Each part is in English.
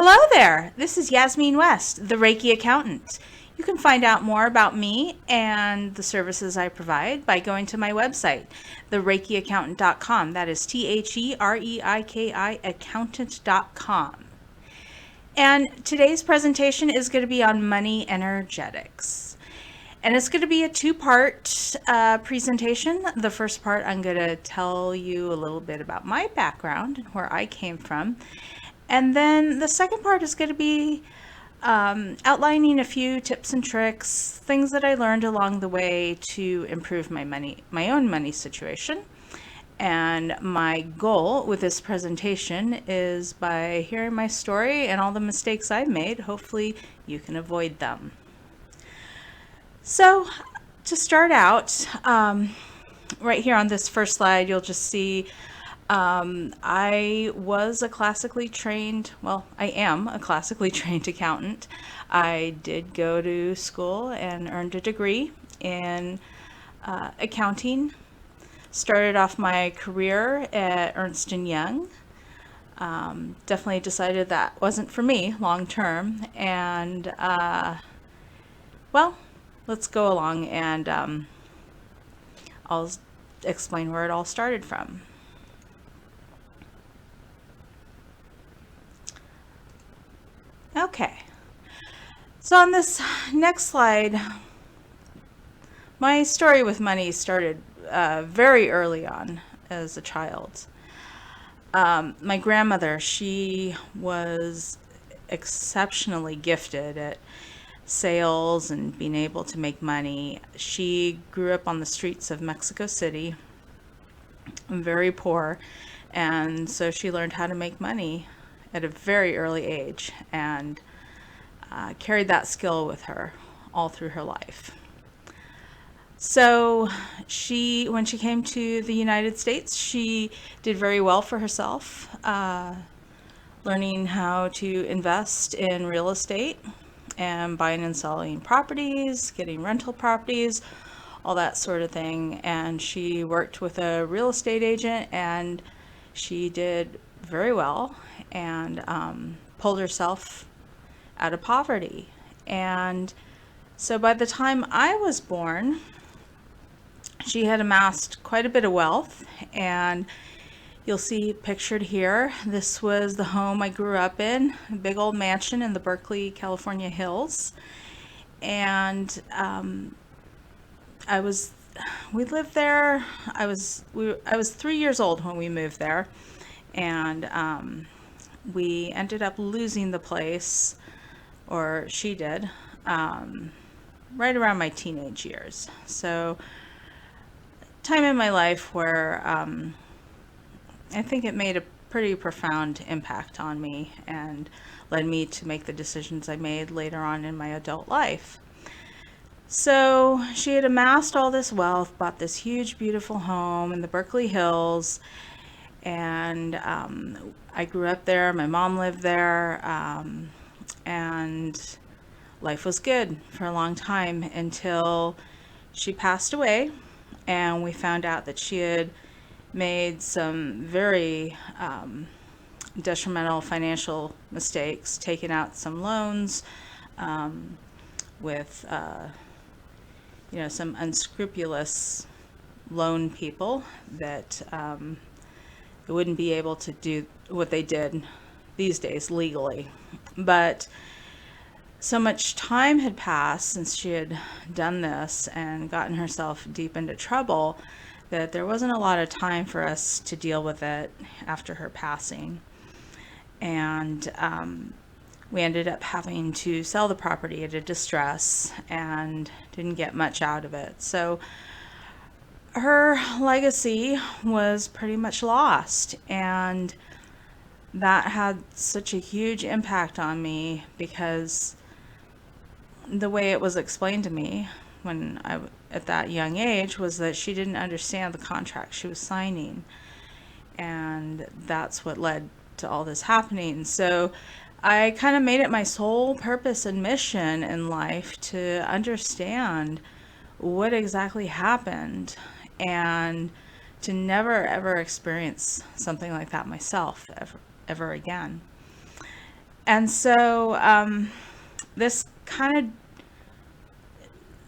Hello there. This is Yasmin West, the Reiki accountant. You can find out more about me and the services I provide by going to my website, thereikiaccountant.com. That is TheReiki accountant.com. And today's presentation is going to be on money energetics. And it's going to be a two-part presentation. The first part, I'm going to tell you a little bit about my background and where I came from. And then the second part is going to be outlining a few tips and tricks, things that I learned along the way to improve my own money situation. And my goal with this presentation is, by hearing my story and all the mistakes I've made, hopefully you can avoid them. So to start out, right here on this first slide, you'll just see I was a classically trained, well, I am a classically trained accountant. I did go to school and earned a degree in accounting. Started off my career at Ernst & Young. Definitely decided that wasn't for me long term. And, well, let's go along and I'll explain where it all started from. Okay, so on this next slide, my story with money started very early on as a child. My grandmother, she was exceptionally gifted at sales and being able to make money. She grew up on the streets of Mexico City, very poor, and so she learned how to make money at a very early age and carried that skill with her all through her life. So when she came to the United States, she did very well for herself, learning how to invest in real estate and buying and selling properties, getting rental properties, all that sort of thing. And she worked with a real estate agent, and she did very well and pulled herself out of poverty. And so by the time I was born, she had amassed quite a bit of wealth, and you'll see pictured here, this was the home I grew up in, a big old mansion in the Berkeley, California hills. And we lived there. I was 3 years old when we moved there, and we ended up losing the place, or she did, right around my teenage years. So time in my life where I think it made a pretty profound impact on me and led me to make the decisions I made later on in my adult life. So she had amassed all this wealth, bought this huge, beautiful home in the Berkeley Hills, and I grew up there. My mom lived there, and life was good for a long time until she passed away, and we found out that she had made some very detrimental financial mistakes, taken out some loans with some unscrupulous loan people that wouldn't be able to do what they did these days legally. But so much time had passed since she had done this and gotten herself deep into trouble that there wasn't a lot of time for us to deal with it after her passing. And we ended up having to sell the property at a distress and didn't get much out of it. So her legacy was pretty much lost, and that had such a huge impact on me because the way it was explained to me when at that young age was that she didn't understand the contract she was signing, and that's what led to all this happening. So I kind of made it my sole purpose and mission in life to understand what exactly happened and to never ever experience something like that myself ever again. And so this kind of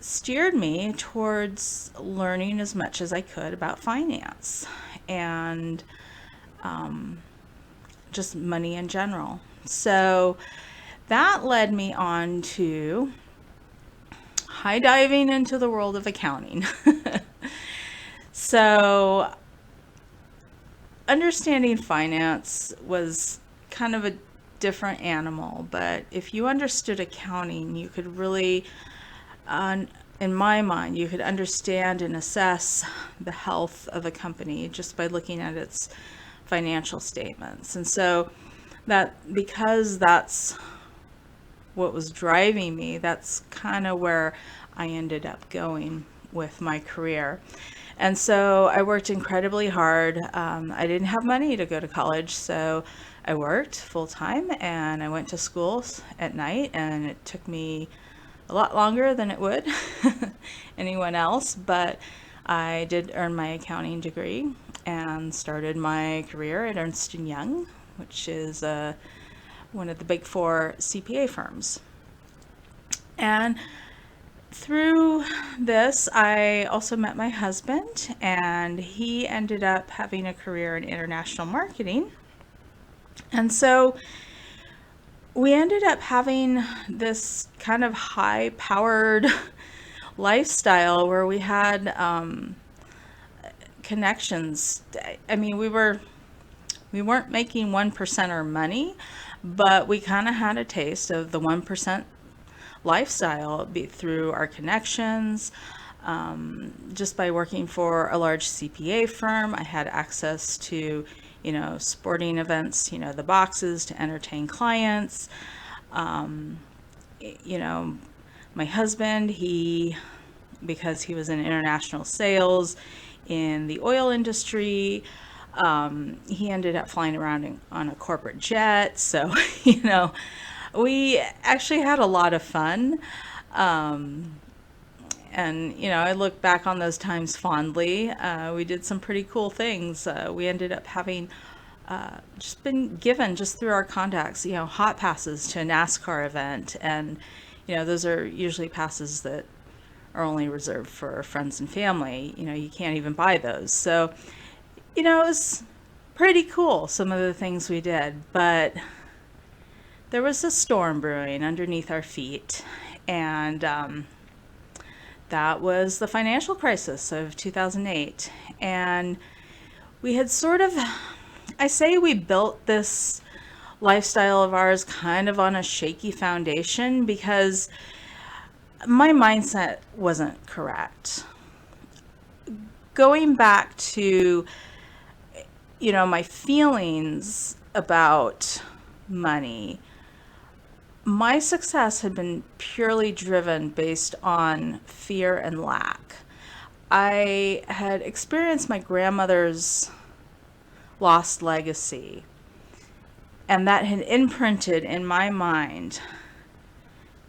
steered me towards learning as much as I could about finance and just money in general. So that led me on to high diving into the world of accounting. So understanding finance was kind of a different animal, but if you understood accounting, you could really, in my mind, you could understand and assess the health of a company just by looking at its financial statements. And so because that's what was driving me, that's kind of where I ended up going with my career. And so I worked incredibly hard. I didn't have money to go to college, so I worked full time and I went to school at night, and it took me a lot longer than it would anyone else, but I did earn my accounting degree and started my career at Ernst & Young, which is one of the big four CPA firms. And through this, I also met my husband, and he ended up having a career in international marketing. And so we ended up having this kind of high-powered lifestyle where we had connections. I mean, we weren't making 1%er money, but we kind of had a taste of the 1% lifestyle through our connections. Just by working for a large CPA firm, I had access to, sporting events, the boxes to entertain clients. My husband, because he was in international sales in the oil industry, he ended up flying around on a corporate jet. So, we actually had a lot of fun. And, I look back on those times fondly. We did some pretty cool things. We ended up having just been given, just through our contacts, hot passes to a NASCAR event. And, those are usually passes that are only reserved for friends and family. You can't even buy those. So, it was pretty cool, some of the things we did. But there was a storm brewing underneath our feet. And that was the financial crisis of 2008. And we had I say we built this lifestyle of ours kind of on a shaky foundation because my mindset wasn't correct. Going back to, my feelings about money, my success had been purely driven based on fear and lack. I had experienced my grandmother's lost legacy, and that had imprinted in my mind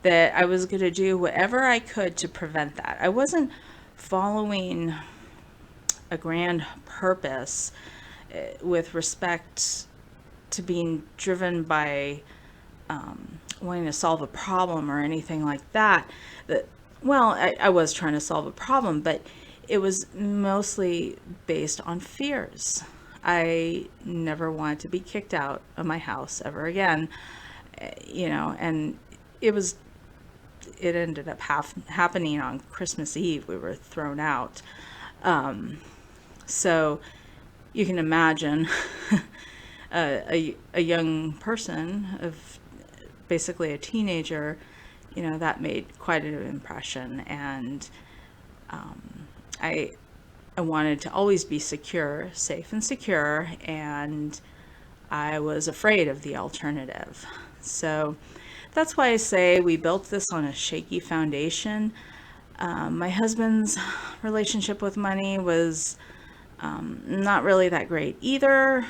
that I was going to do whatever I could to prevent that. I wasn't following a grand purpose with respect to being driven by wanting to solve a problem or anything like that. I was trying to solve a problem, but it was mostly based on fears. I never wanted to be kicked out of my house ever again, and it ended up happening on Christmas Eve. We were thrown out. So you can imagine a young person of basically a teenager, that made quite an impression. And I wanted to always be safe and secure, and I was afraid of the alternative. So that's why I say we built this on a shaky foundation. My husband's relationship with money was not really that great either.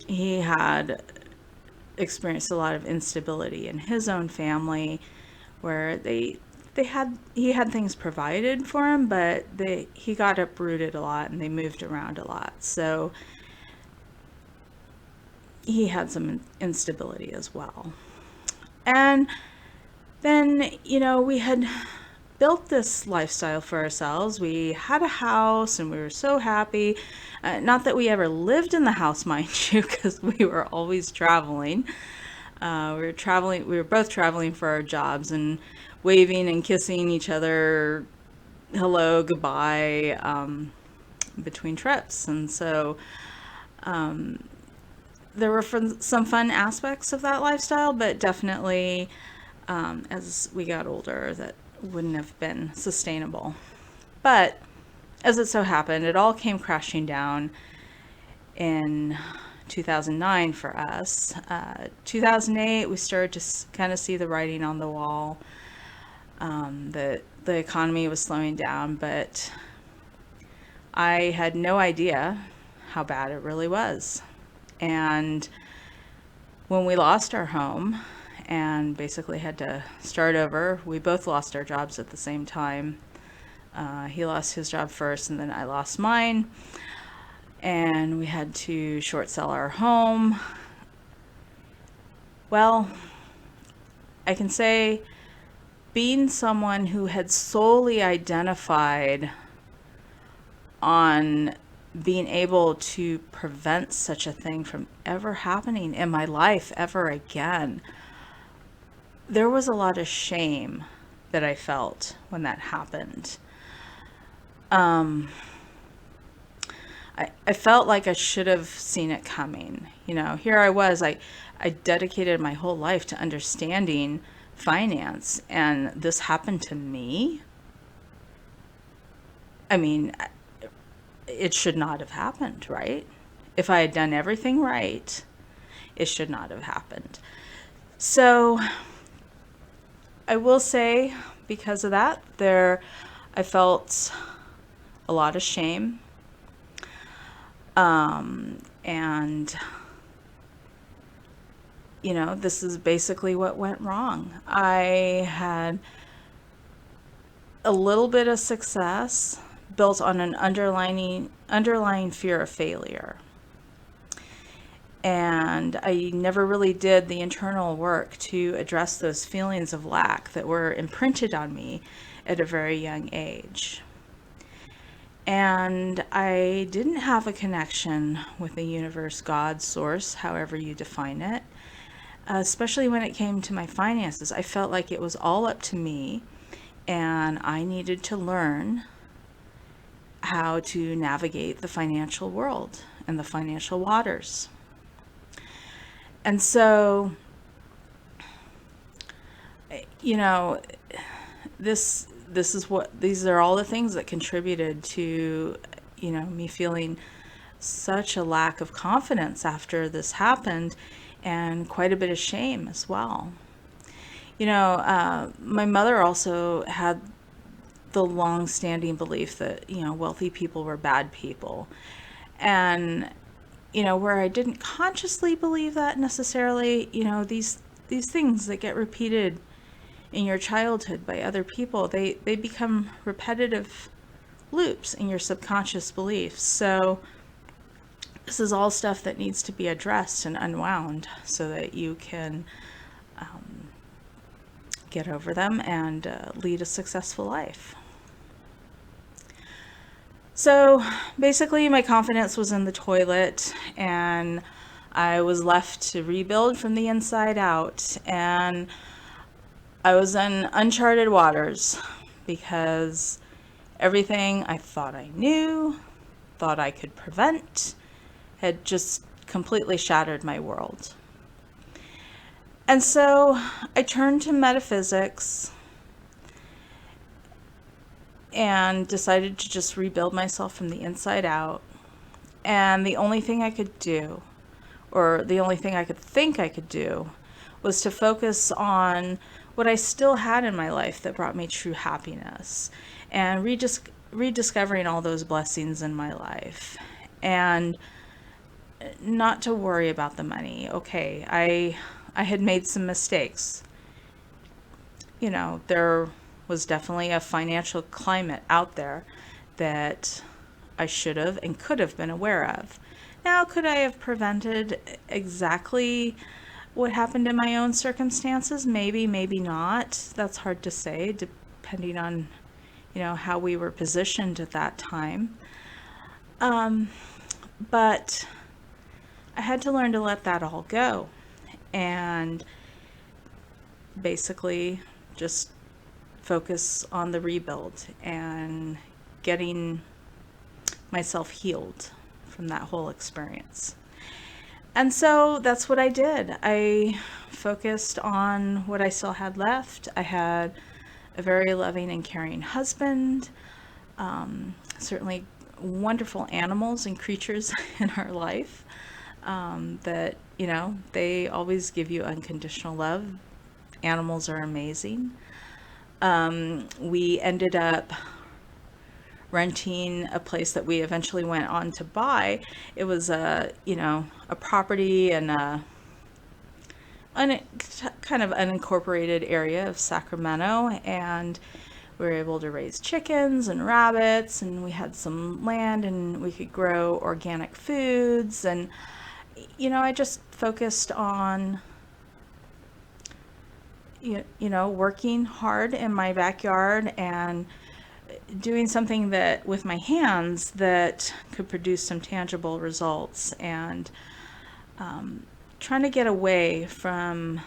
He had experienced a lot of instability in his own family, where he had things provided for him, but he got uprooted a lot and they moved around a lot. So he had some instability as well. And then, we had built this lifestyle for ourselves. We had a house and we were so happy. Not that we ever lived in the house, mind you, because we were always traveling. We were both traveling for our jobs and waving and kissing each other hello, goodbye, between trips. And so there were some fun aspects of that lifestyle, but definitely as we got older, that wouldn't have been sustainable. But as it so happened, it all came crashing down in 2009 for us. 2008, we started to kind of see the writing on the wall. The economy was slowing down, but I had no idea how bad it really was. And when we lost our home and basically had to start over, we both lost our jobs at the same time. He lost his job first, and then I lost mine. And we had to short sell our home. Well, I can say, being someone who had solely identified on being able to prevent such a thing from ever happening in my life ever again, there was a lot of shame that I felt when that happened. I felt like I should have seen it coming. Here I was, I dedicated my whole life to understanding finance, and this happened to me. I mean, it should not have happened, right? If I had done everything right, it should not have happened. So I will say, because of that, I felt a lot of shame. And this is basically what went wrong. I had a little bit of success built on an underlying fear of failure. And I never really did the internal work to address those feelings of lack that were imprinted on me at a very young age. And I didn't have a connection with the universe, God, source, however you define it, especially when it came to my finances. I felt like it was all up to me, and I needed to learn how to navigate the financial world and the financial waters. And so, these are all the things that contributed to, me feeling such a lack of confidence after this happened, and quite a bit of shame as well. My mother also had the long-standing belief that, wealthy people were bad people. And, where I didn't consciously believe that necessarily, these things that get repeated in your childhood by other people, they become repetitive loops in your subconscious beliefs. So this is all stuff that needs to be addressed and unwound so that you can get over them and lead a successful life. So basically, my confidence was in the toilet, and I was left to rebuild from the inside out. And I was in uncharted waters because everything I thought I knew, thought I could prevent, had just completely shattered my world. And so I turned to metaphysics and decided to just rebuild myself from the inside out. And the only thing I could do, or the only thing I could think I could do, was to focus on what I still had in my life that brought me true happiness, and rediscovering all those blessings in my life, and not to worry about the money. Okay, I had made some mistakes. There was definitely a financial climate out there that I should have and could have been aware of. Now, could I have prevented exactly what happened in my own circumstances? Maybe, maybe not. That's hard to say, depending on, how we were positioned at that time. But I had to learn to let that all go and basically just focus on the rebuild and getting myself healed from that whole experience. And so that's what I did. I focused on what I still had left. I had a very loving and caring husband, certainly wonderful animals and creatures in our life that, they always give you unconditional love. Animals are amazing. We ended up renting a place that we eventually went on to buy. It was a property in a kind of unincorporated area of Sacramento, and we were able to raise chickens and rabbits, and we had some land, and we could grow organic foods. And I just focused on working hard in my backyard and doing something that with my hands that could produce some tangible results, and trying to get away from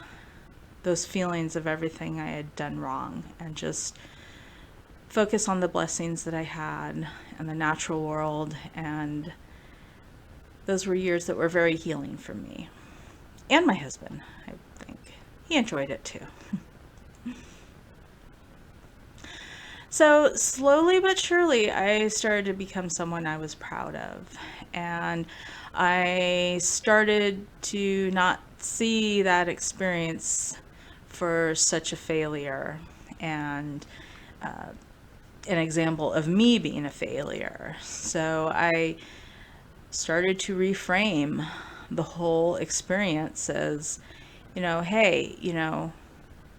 those feelings of everything I had done wrong and just focus on the blessings that I had and the natural world. And those were years that were very healing for me and my husband. I think he enjoyed it too. So slowly but surely, I started to become someone I was proud of. And I started to not see that experience for such a failure and an example of me being a failure. So I started to reframe the whole experience as, hey,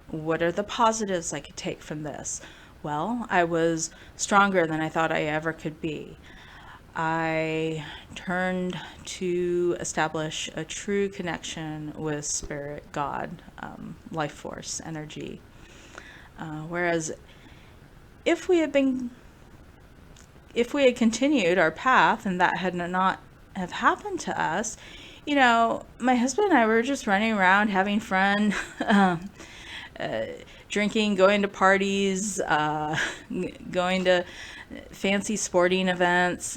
what are the positives I could take from this? Well, I was stronger than I thought I ever could be. I turned to establish a true connection with spirit, God, life force, energy. Whereas if we had continued our path and that had not have happened to us, my husband and I were just running around having fun, drinking, going to parties, going to fancy sporting events.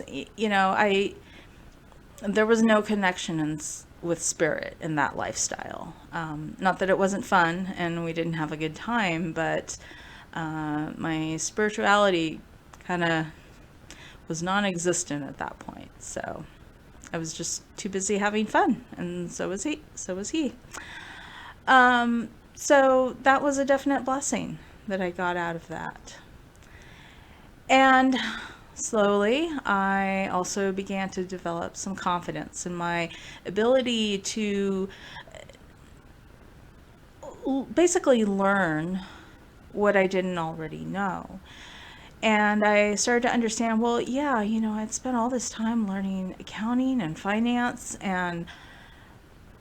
There was no connection with spirit in that lifestyle. Not that it wasn't fun and we didn't have a good time, but my spirituality kind of was non-existent at that point. So I was just too busy having fun, and so was he. So that was a definite blessing that I got out of that. And slowly, I also began to develop some confidence in my ability to basically learn what I didn't already know. And I started to understand, well, yeah, I'd spent all this time learning accounting and finance,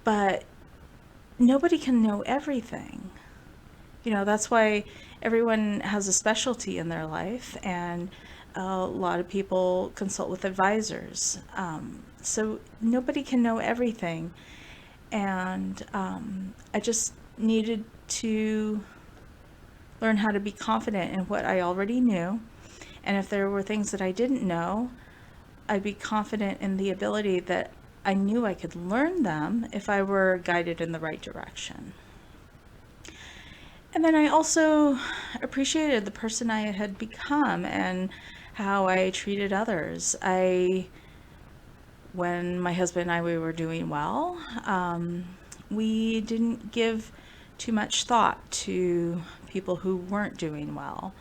but nobody can know everything. That's why everyone has a specialty in their life, and a lot of people consult with advisors. So nobody can know everything. And I just needed to learn how to be confident in what I already knew. And if there were things that I didn't know, I'd be confident in the ability that I knew I could learn them if I were guided in the right direction. And then I also appreciated the person I had become and how I treated others. When my husband and I, we were doing well, we didn't give too much thought to people who weren't doing well.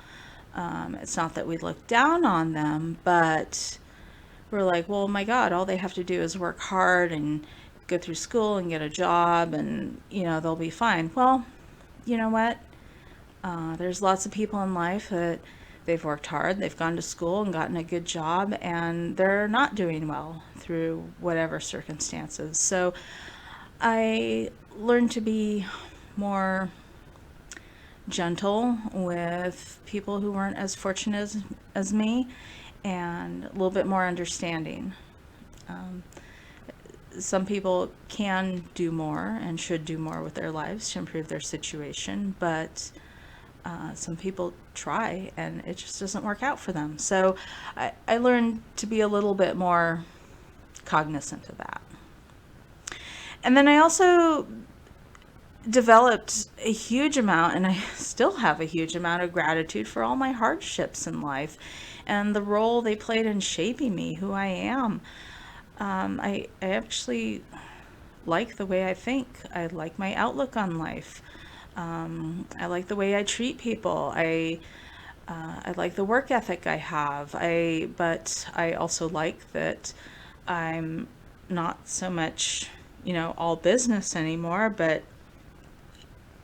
It's not that we looked down on them, but we're like, well, my God, all they have to do is work hard and go through school and get a job, and they'll be fine. Well, you know what? There's lots of people in life that They've worked hard, they've gone to school and gotten a good job, and they're not doing well through whatever circumstances. So I learned to be more gentle with people who weren't as fortunate as me, and a little bit more understanding. Um, some people can do more and should do more with their lives to improve their situation, but some people try and it just doesn't work out for them. So I learned to be a little bit more cognizant of that. And then I also developed a huge amount, and I still have a huge amount of gratitude for all my hardships in life and the role they played in shaping me, who I am. I actually like the way I think. I like my outlook on life. I like the way I treat people. I like the work ethic I have. But I also like that I'm not so much, all business anymore, but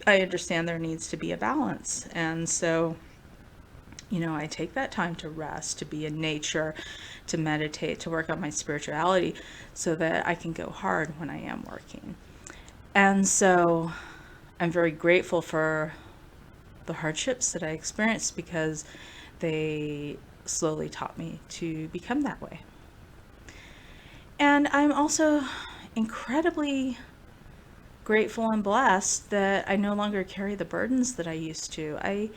I understand there needs to be a balance. And so, I take that time to rest, to be in nature, to meditate, to work on my spirituality so that I can go hard when I am working. And so I'm very grateful for the hardships that I experienced because they slowly taught me to become that way. And I'm also incredibly grateful and blessed that I no longer carry the burdens that I used to. I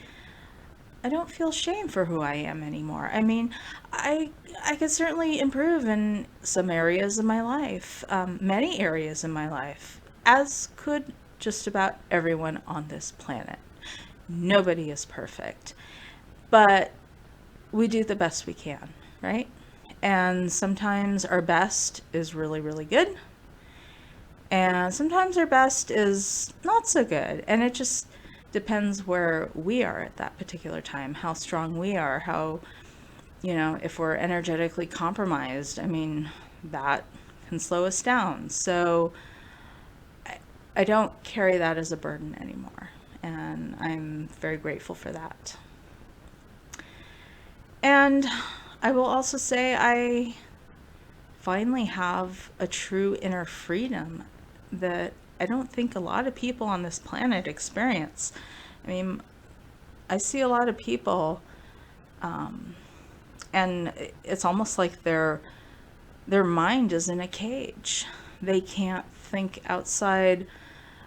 don't feel shame for who I am anymore. I mean, I could certainly improve in some areas of my life, many areas in my life, as could just about everyone on this planet. Nobody is perfect, but we do the best we can, right? And sometimes our best is really, really good, and sometimes our best is not so good. And it just depends where we are at that particular time, how strong we are, how, if we're energetically compromised, I mean, that can slow us down. So I don't carry that as a burden anymore. And I'm very grateful for that. And I will also say I finally have a true inner freedom that I don't think a lot of people on this planet experience. I mean, I see a lot of people, and it's almost like their mind is in a cage. They can't think outside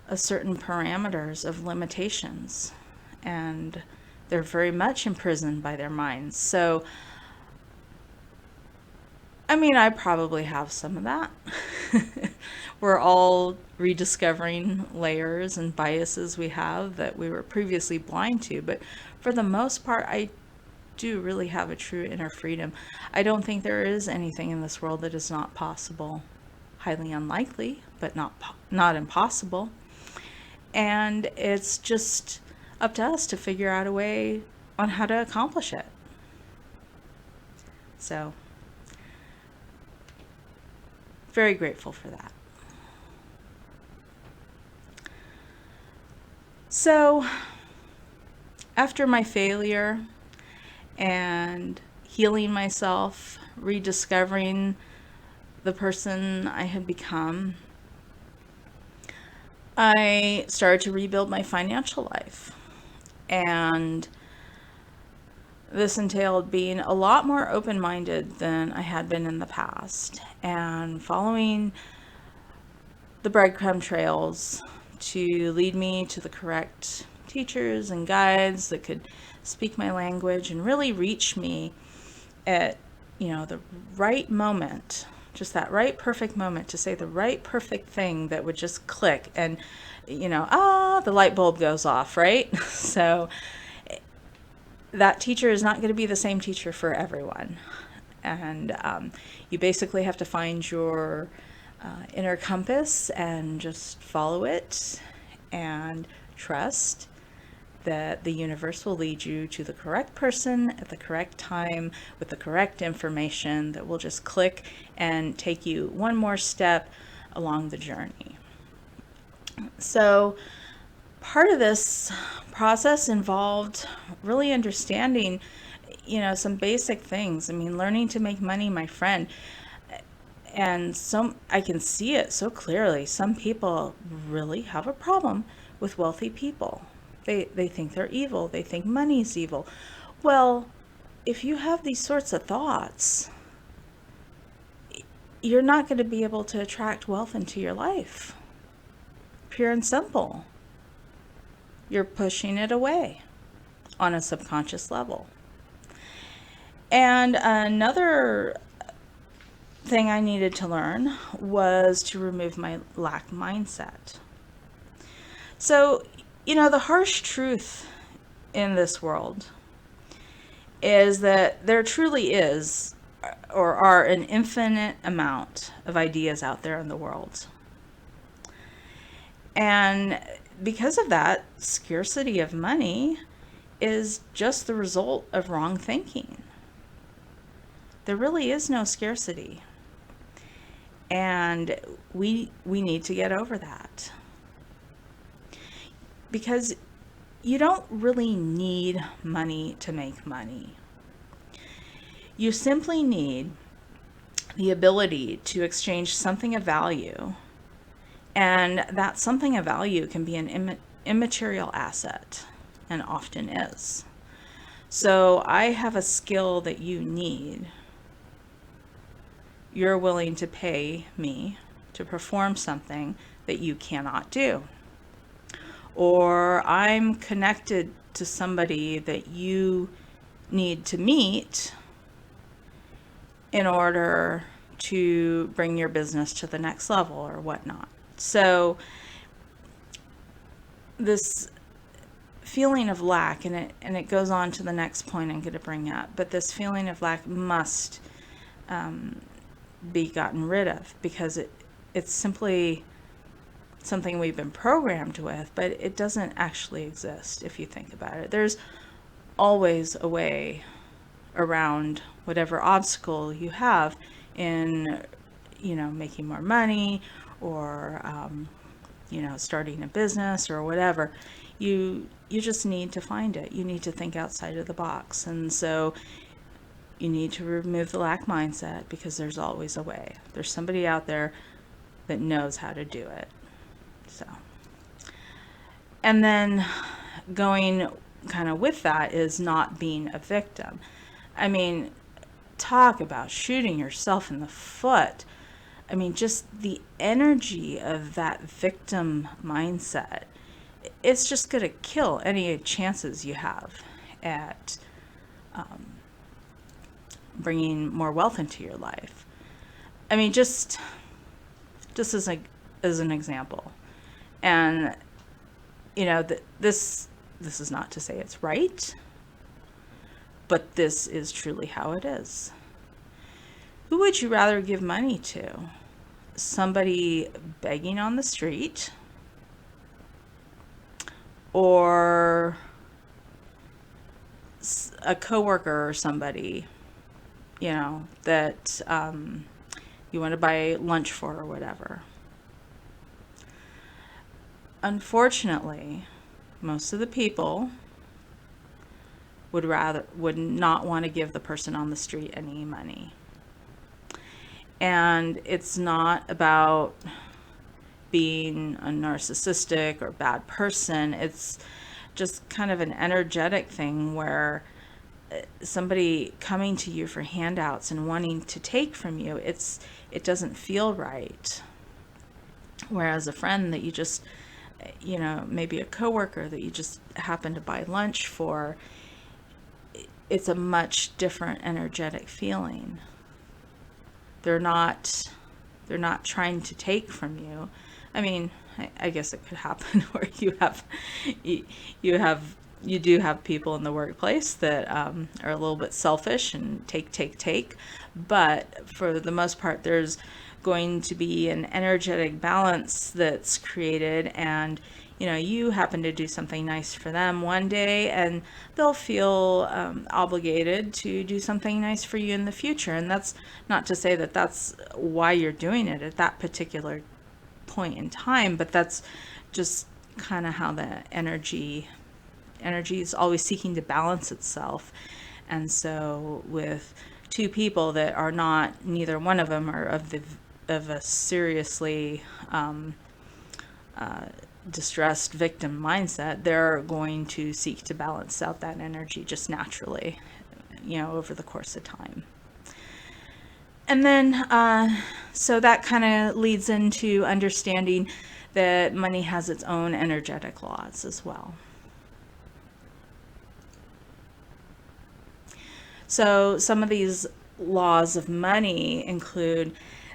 of certain parameters of limitations, and they're very much imprisoned by their minds. So, I mean, I probably have some of that. We're all rediscovering layers and biases we have that we were previously blind to, but for the most part, I do really have a true inner freedom. I don't think there is anything in this world that is not possible. Highly unlikely, but not impossible. And it's just up to us to figure out a way on how to accomplish it. So, very grateful for that. So, after my failure and healing myself, rediscovering the person I had become, I started to rebuild my financial life. And this entailed being a lot more open-minded than I had been in the past, and following the breadcrumb trails to lead me to the correct teachers and guides that could speak my language and really reach me at, the right moment, just that right perfect moment to say the right perfect thing that would just click and, the light bulb goes off, right? So that teacher is not going to be the same teacher for everyone. And you basically have to find your inner compass and just follow it and trust that the universe will lead you to the correct person at the correct time with the correct information that will just click and take you one more step along the journey. So part of this process involved really understanding, some basic things. I mean, learning to make money, my friend. And I can see it so clearly. Some people really have a problem with wealthy people. They think they're evil. They think money's evil. Well, if you have these sorts of thoughts, you're not going to be able to attract wealth into your life. Pure and simple. You're pushing it away on a subconscious level. And another thing I needed to learn was to remove my lack mindset. So, the harsh truth in this world is that there truly is or are an infinite amount of ideas out there in the world. And because of that, scarcity of money is just the result of wrong thinking. There really is no scarcity. And we need to get over that. Because you don't really need money to make money. You simply need the ability to exchange something of value. And that something of value can be an immaterial asset, and often is. So I have a skill that you need. You're willing to pay me to perform something that you cannot do. Or I'm connected to somebody that you need to meet in order to bring your business to the next level or whatnot. So this feeling of lack, and it goes on to the next point I'm going to bring up, but this feeling of lack must be gotten rid of, because it's simply something we've been programmed with, but it doesn't actually exist if you think about it. There's always a way around whatever obstacle you have in, making more money, or, starting a business or whatever. You just need to find it. You need to think outside of the box. And so you need to remove the lack mindset, because there's always a way. There's somebody out there that knows how to do it. So, and then going kind of with that is not being a victim. I mean, talk about shooting yourself in the foot. I mean, just the energy of that victim mindset, it's just going to kill any chances you have at bringing more wealth into your life. I mean, just as an example. And, this is not to say it's right, but this is truly how it is. Who would you rather give money to? Somebody begging on the street, or a coworker or somebody, that you want to buy lunch for or whatever? Unfortunately, most of the people would not want to give the person on the street any money. And it's not about being a narcissistic or bad person. It's just kind of an energetic thing where somebody coming to you for handouts and wanting to take from you, it doesn't feel right. Whereas a friend that you just, maybe a coworker that you just happen to buy lunch for, it's a much different energetic feeling. They're not trying to take from you. I mean, I guess it could happen where you do have people in the workplace that are a little bit selfish and take. But for the most part, there's going to be an energetic balance that's created, and you happen to do something nice for them one day, and they'll feel obligated to do something nice for you in the future. And that's not to say that that's why you're doing it at that particular point in time, but that's just kind of how the energy is always seeking to balance itself. And so with two people that are not, neither one of them are of a seriously distressed victim mindset, they're going to seek to balance out that energy just naturally, over the course of time. And then, so that kind of leads into understanding that money has its own energetic laws as well. So some of these laws of money include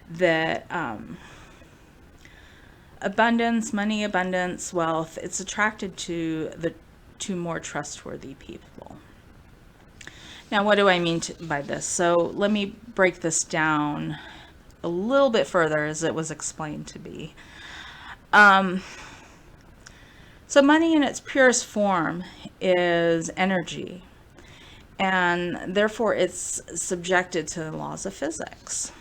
that abundance, wealth, it's attracted to more trustworthy people. Now, what do I mean by this? So let me break this down a little bit further as it was explained to be. So money in its purest form is energy, and therefore it's subjected to the laws of physics.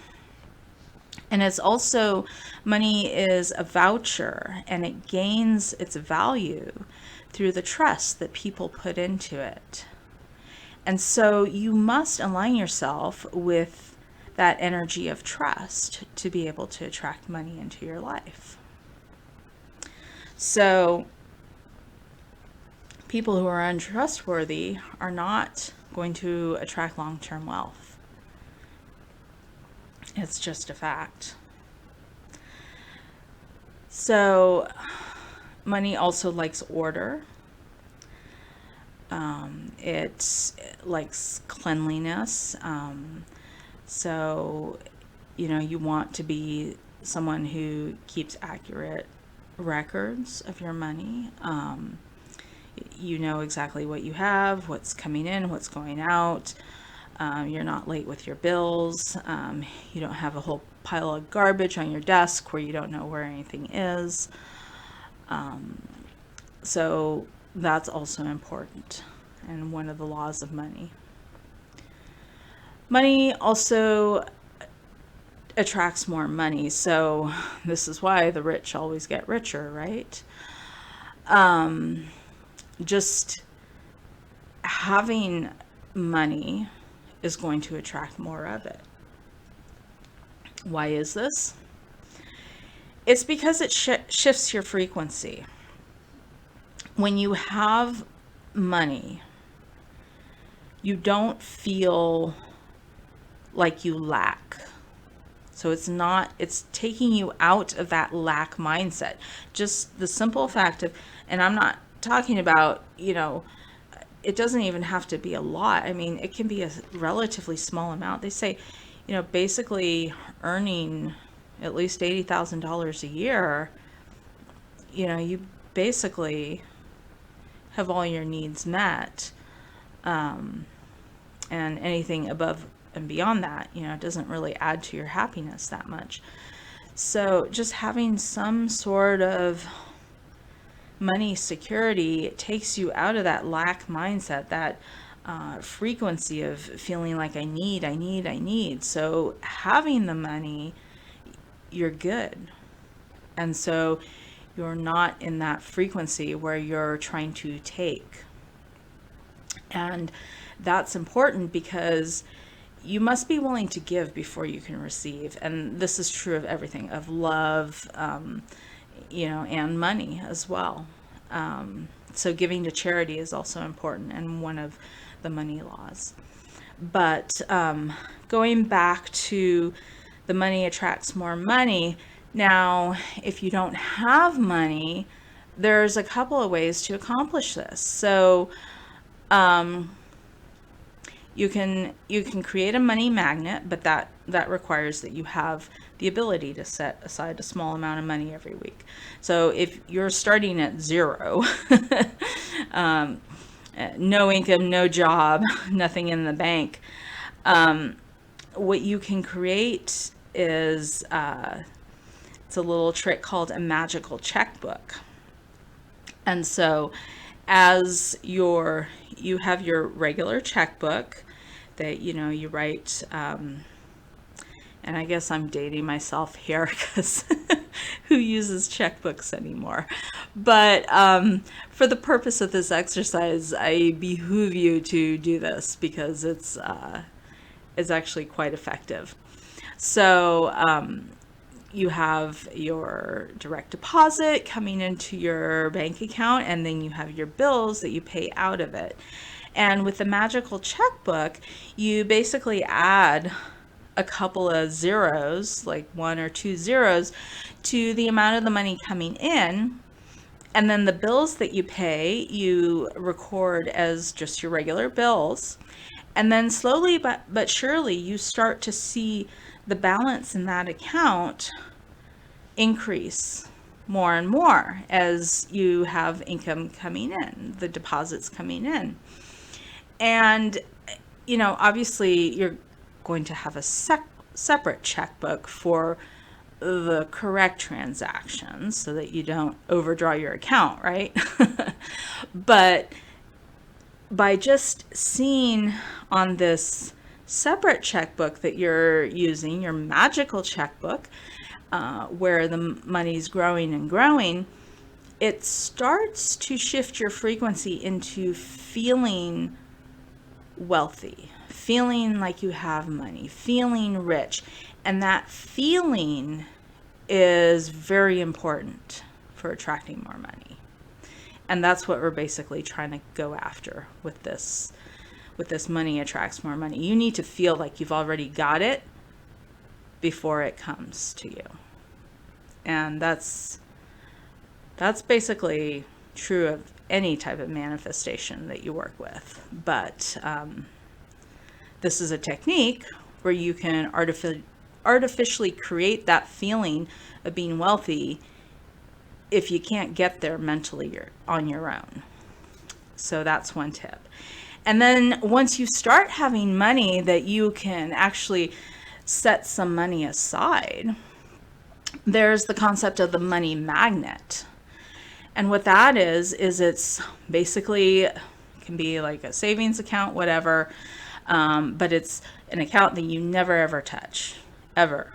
And it's also, money is a voucher, and it gains its value through the trust that people put into it. And so you must align yourself with that energy of trust to be able to attract money into your life. So people who are untrustworthy are not going to attract long-term wealth. It's just a fact. So money also likes order. It likes cleanliness. So, you want to be someone who keeps accurate records of your money. You know exactly what you have, what's coming in, what's going out. You're not late with your bills. You don't have a whole pile of garbage on your desk where you don't know where anything is. So that's also important, and one of the laws of money. Money also attracts more money, so this is why the rich always get richer, right? Just having money is going to attract more of it. Why is this? It's because it shifts your frequency. When you have money, you don't feel like you lack. So it's taking you out of that lack mindset. Just the simple fact of, and I'm not talking about, it doesn't even have to be a lot. I mean, it can be a relatively small amount. They say, basically earning at least $80,000 a year, you basically have all your needs met. And anything above and beyond that, doesn't really add to your happiness that much. So just having some sort of money security, it takes you out of that lack mindset, that frequency of feeling like I need. So having the money, you're good. And so you're not in that frequency where you're trying to take. And that's important because you must be willing to give before you can receive. And this is true of everything, of love, and money as well. So giving to charity is also important and one of the money laws. But going back to the money attracts more money. Now, if you don't have money, there's a couple of ways to accomplish this. So you can create a money magnet, but that requires that you have the ability to set aside a small amount of money every week. So if you're starting at zero, no income, no job, nothing in the bank, what you can create is it's a little trick called a magical checkbook. And so as you have your regular checkbook that you write And I guess I'm dating myself here because who uses checkbooks anymore? But for the purpose of this exercise, I behoove you to do this because it's actually quite effective. So you have your direct deposit coming into your bank account, and then you have your bills that you pay out of it. And with the magical checkbook, you basically add a couple of zeros, like 1 or 2 zeros, to the amount of the money coming in. And then the bills that you pay, you record as just your regular bills. And then slowly but surely, you start to see the balance in that account increase more and more as you have income coming in, the deposits coming in. And, obviously you're going to have a separate checkbook for the correct transactions so that you don't overdraw your account, right? But by just seeing on this separate checkbook that you're using, your magical checkbook, where the money's growing and growing, it starts to shift your frequency into feeling wealthy, feeling like you have money, feeling rich. And that feeling is very important for attracting more money. And that's what we're basically trying to go after with this money attracts more money. You need to feel like you've already got it before it comes to you. And that's basically true of any type of manifestation that you work with. But this is a technique where you can artificially create that feeling of being wealthy if you can't get there mentally on your own. So that's one tip. And then once you start having money that you can actually set some money aside, there's the concept of the money magnet. And what that is it's basically, it can be like a savings account, whatever, but it's an account that you never ever touch, ever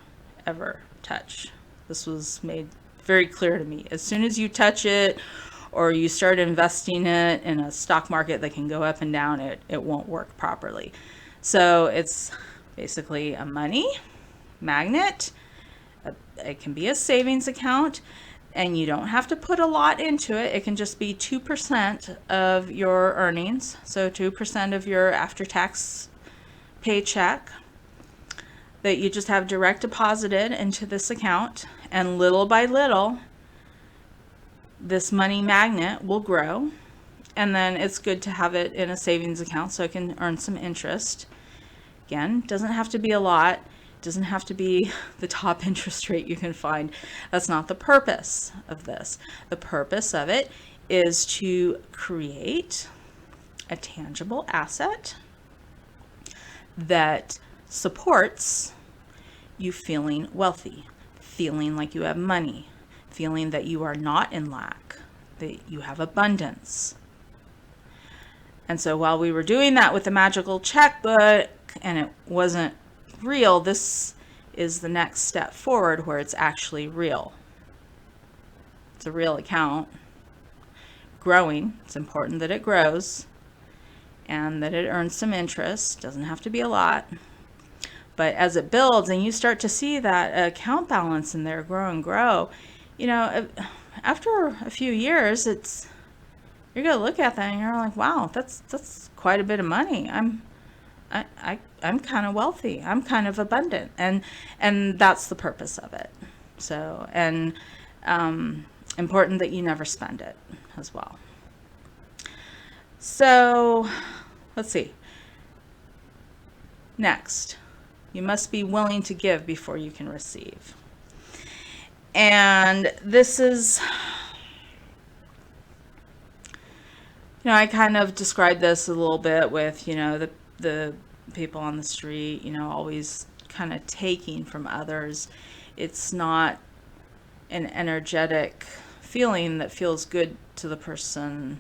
touch. This was made very clear to me. As soon as you touch it or you start investing it in a stock market that can go up and down, it won't work properly. So it's basically a money magnet. It can be a savings account, and you don't have to put a lot into it. It can just be 2% of your earnings, so 2% of your after-tax paycheck that you just have direct deposited into this account, and little by little, this money magnet will grow. And then it's good to have it in a savings account so it can earn some interest. Again, doesn't have to be a lot. Doesn't have to be the top interest rate you can find. That's not the purpose of this. The purpose of it is to create a tangible asset that supports you feeling wealthy, feeling like you have money, feeling that you are not in lack, that you have abundance. And so while we were doing that with the magical checkbook and it wasn't real, this is the next step forward where it's actually real. It's a real account growing. It's important that it grows and that it earns some interest. Doesn't have to be a lot. But as it builds and you start to see that account balance in there grow and grow, after a few years, you're going to look at that and you're like, wow, that's quite a bit of money. I'm kind of wealthy. I'm kind of abundant. And that's the purpose of it. So, and important that you never spend it as well. So, let's see. Next, you must be willing to give before you can receive. And this is, I kind of described this a little bit with, the people on the street, always kind of taking from others. It's not an energetic feeling that feels good to the person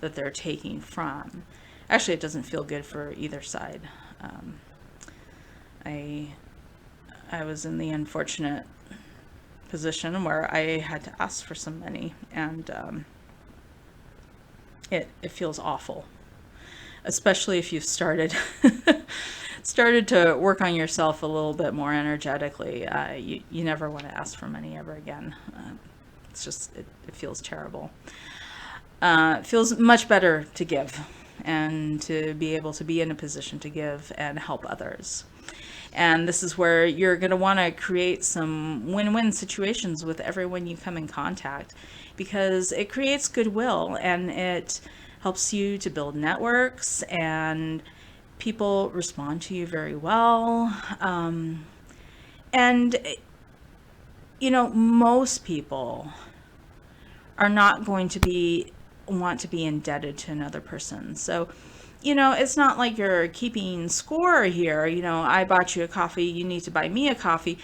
that they're taking from. Actually, it doesn't feel good for either side. I I was in the unfortunate position where I had to ask for some money, and it feels awful, especially if you've started to work on yourself a little bit more energetically. You never want to ask for money ever again. It's just it feels terrible. It feels much better to give and to be able to be in a position to give and help others. And this is where you're going to want to create some win-win situations with everyone you come in contact, because it creates goodwill and it helps you to build networks, and people respond to you very well. And, most people are not going to want to be indebted to another person. So, it's not like you're keeping score here. I bought you a coffee, you need to buy me a coffee.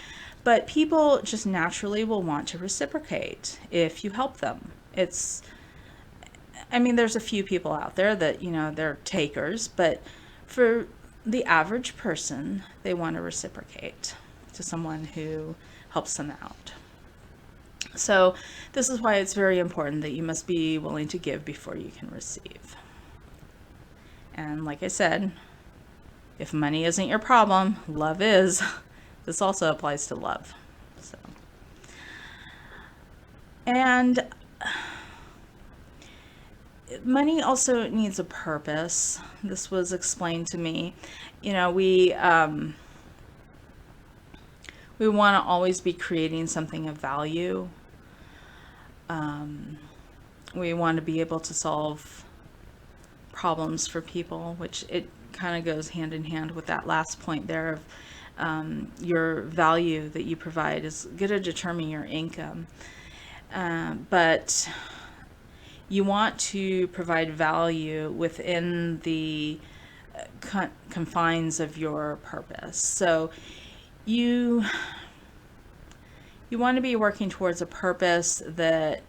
But people just naturally will want to reciprocate if you help them. There's a few people out there that, they're takers, but for the average person, they want to reciprocate to someone who helps them out. So this is why it's very important that you must be willing to give before you can receive. And like I said, if money isn't your problem, love is. This also applies to love. So, and money also needs a purpose. This was explained to me. We want to always be creating something of value. We want to be able to solve problems for people, which it kind of goes hand in hand with that last point there of your value that you provide is going to determine your income. But you want to provide value within the confines of your purpose. So you want to be working towards a purpose that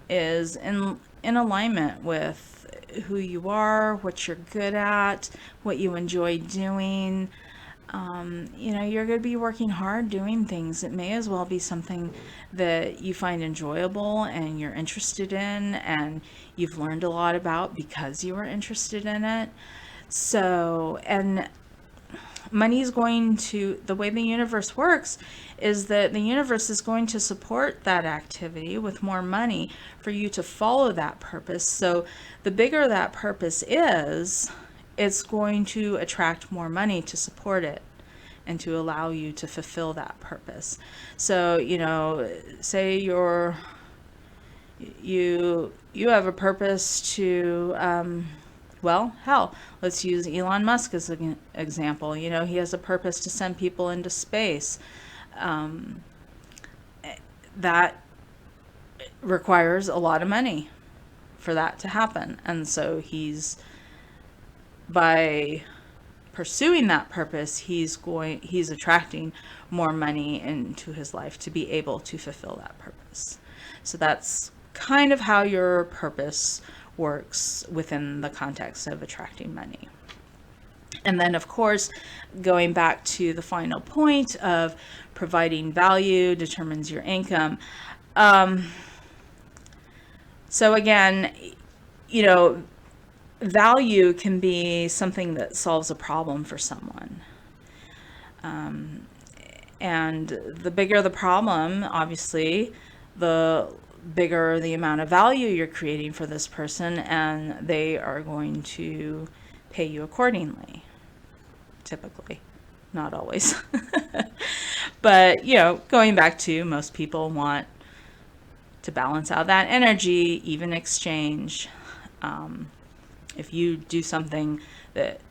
is in alignment with who you are, what you're good at, what you enjoy doing. You're going to be working hard doing things. It may as well be something that you find enjoyable and you're interested in and you've learned a lot about because you were interested in it. So, and money is the way the universe works is that the universe is going to support that activity with more money for you to follow that purpose. So the bigger that purpose is, it's going to attract more money to support it and to allow you to fulfill that purpose. So, say you have a purpose to, let's use Elon Musk as an example. He has a purpose to send people into space. That requires a lot of money for that to happen. And so by pursuing that purpose, he's attracting more money into his life to be able to fulfill that purpose. So that's kind of how your purpose works within the context of attracting money. And then, of course, going back to the final point of providing value determines your income. So again, value can be something that solves a problem for someone. And the bigger the problem, obviously, the bigger the amount of value you're creating for this person, and they are going to pay you accordingly. Typically, not always. But, going back to most people want to balance out that energy, even exchange. If you do something that,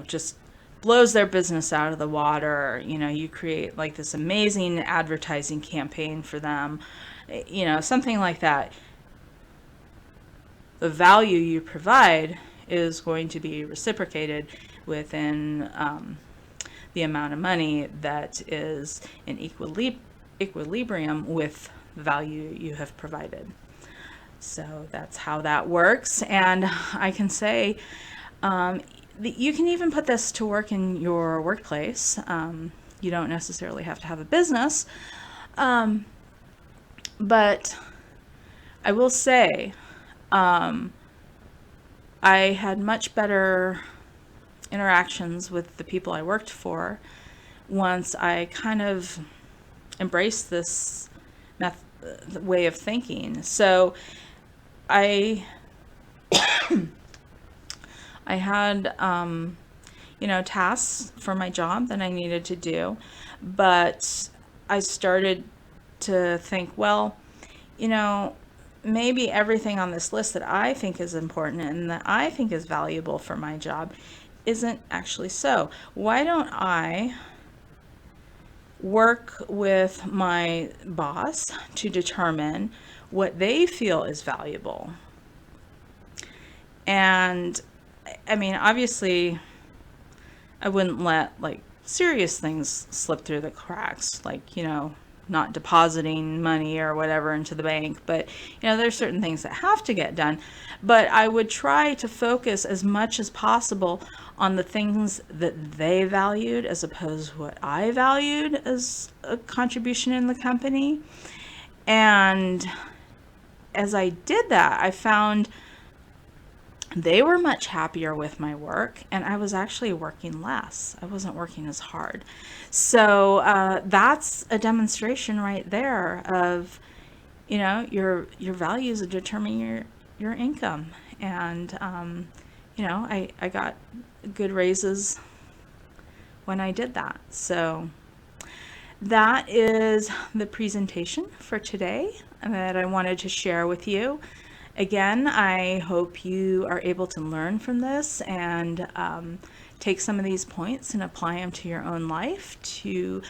just blows their business out of the water, you create like this amazing advertising campaign for them, something like that. The value you provide is going to be reciprocated within the amount of money that is in equilibrium with the value you have provided. So that's how that works. And I can say you can even put this to work in your workplace. You don't necessarily have to have a business. But I will say, I had much better interactions with the people I worked for once I kind of embraced this way of thinking. So I had, tasks for my job that I needed to do, but I started to think, well, maybe everything on this list that I think is important and that I think is valuable for my job isn't actually so. Why don't I work with my boss to determine what they feel is valuable? And I mean, obviously, I wouldn't let like serious things slip through the cracks, like, not depositing money or whatever into the bank. But, there's certain things that have to get done. But I would try to focus as much as possible on the things that they valued as opposed to what I valued as a contribution in the company. And as I did that, I found they were much happier with my work, and I was actually working less. I wasn't working as hard. So that's a demonstration right there of, your values determine your income. And, I got good raises when I did that. So that is the presentation for today that I wanted to share with you. Again, I hope you are able to learn from this and take some of these points and apply them to your own life to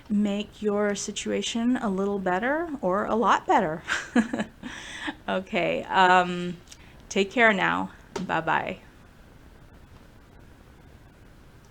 make your situation a little better or a lot better. Okay, take care now. Bye-bye.